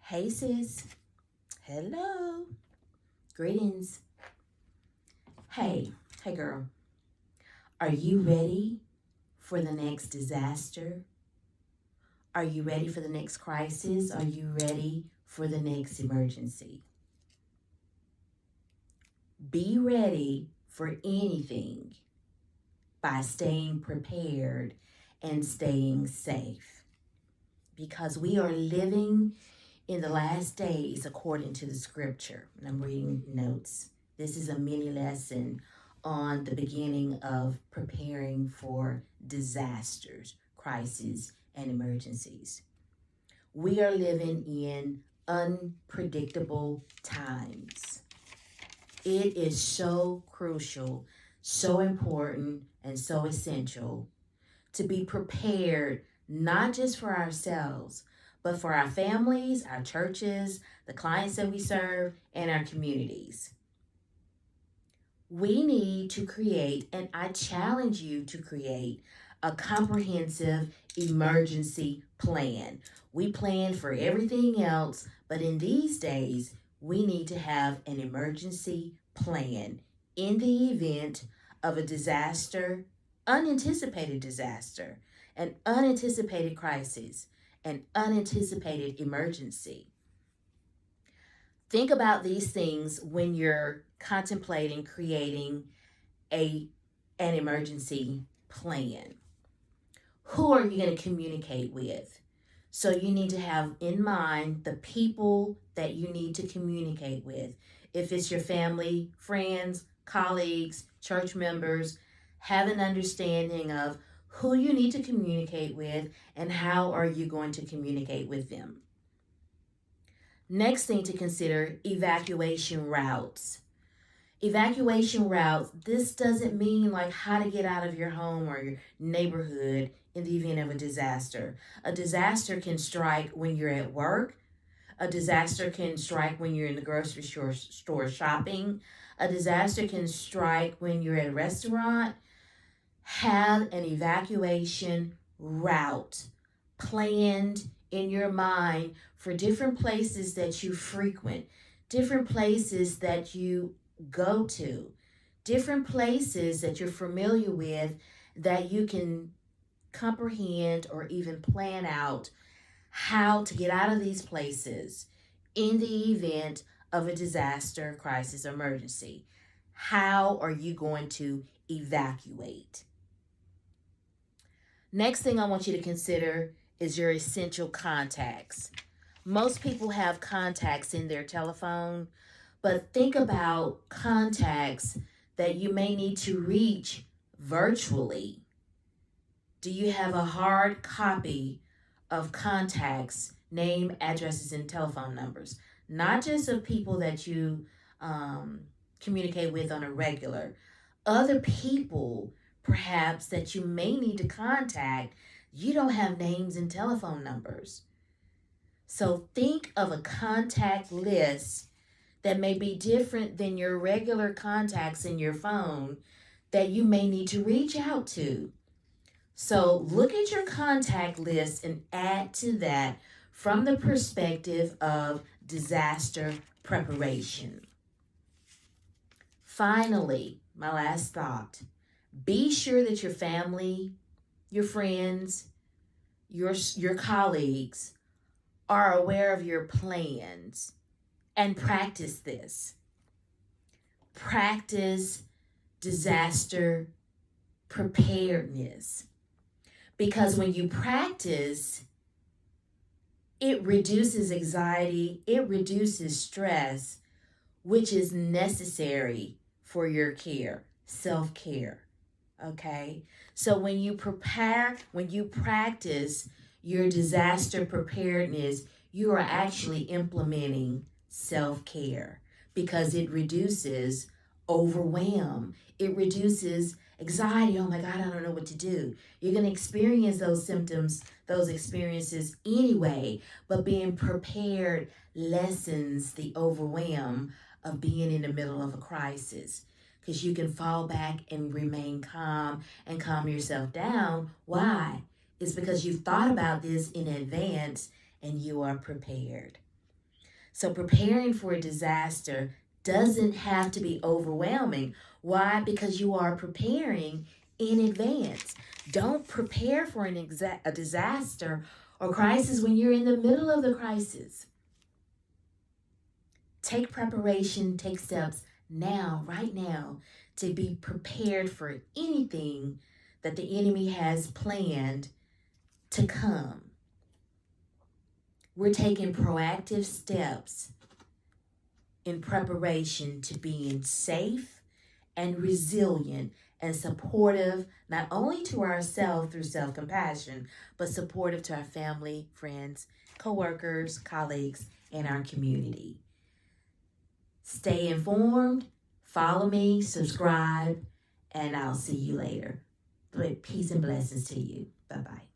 Hey sis, hello, greetings. Hey girl, are you ready for the next disaster? Are you ready for the next crisis? Are you ready for the next emergency? Be ready for anything by staying prepared and staying safe because we are living in the last days according to the scripture. And I'm reading notes. This is a mini lesson on the beginning of preparing for disasters, crises, and emergencies. We are living in unpredictable times. It is so crucial, so important, and so essential to be prepared not just for ourselves, but for our families, our churches, the clients that we serve, and our communities. We need to create, and I challenge you to create, a comprehensive emergency plan. We plan for everything else, but in these days, we need to have an emergency plan in the event of a disaster, unanticipated disaster, an unanticipated crisis, an unanticipated emergency. Think about these things when you're contemplating creating a an emergency plan. Who are you going to communicate with? So you need to have in mind the people that you need to communicate with. If it's your family, friends, colleagues, church members, have an understanding of who you need to communicate with and how are you going to communicate with them. Next thing to consider, evacuation routes. Evacuation routes, this doesn't mean like how to get out of your home or your neighborhood in the event of a disaster. A disaster can strike when you're at work. A disaster can strike when you're in the grocery store shopping. A disaster can strike when you're at a restaurant. Have an evacuation route planned in your mind for different places that you frequent, different places that you go to, different places that you're familiar with that you can comprehend or even plan out how to get out of these places in the event of a disaster, crisis, or emergency. How are you going to evacuate? Next thing I want you to consider is your essential contacts. Most people have contacts in their telephone, but think about contacts that you may need to reach virtually. Do you have a hard copy of contacts, name, addresses, and telephone numbers? Not just of people that you communicate with on a regular, other people perhaps that you may need to contact. You don't have names and telephone numbers. So think of a contact list that may be different than your regular contacts in your phone that you may need to reach out to. So look at your contact list and add to that from the perspective of disaster preparation. Finally, my last thought, be sure that your family, your friends, your colleagues are aware of your plans and practice this. Practice disaster preparedness. Because when you practice, it reduces anxiety, it reduces stress, which is necessary for your care, self-care. Okay? So when you practice your disaster preparedness, you are actually implementing self-care because it reduces overwhelm. It reduces anxiety. Oh my God, I don't know what to do. You're going to experience those symptoms, those experiences anyway, but being prepared lessens the overwhelm of being in the middle of a crisis because you can fall back and remain calm and calm yourself down. Why? It's because you've thought about this in advance and you are prepared. So preparing for a disaster doesn't have to be overwhelming. Why? Because you are preparing in advance. Don't prepare for a disaster or crisis when you're in the middle of the crisis. Take preparation, take steps now, right now, to be prepared for anything that the enemy has planned to come. We're taking proactive steps in preparation to being safe and resilient and supportive, not only to ourselves through self-compassion, but supportive to our family, friends, co-workers, colleagues, and our community. Stay informed, follow me, subscribe, and I'll see you later. Peace and blessings to you. Bye-bye.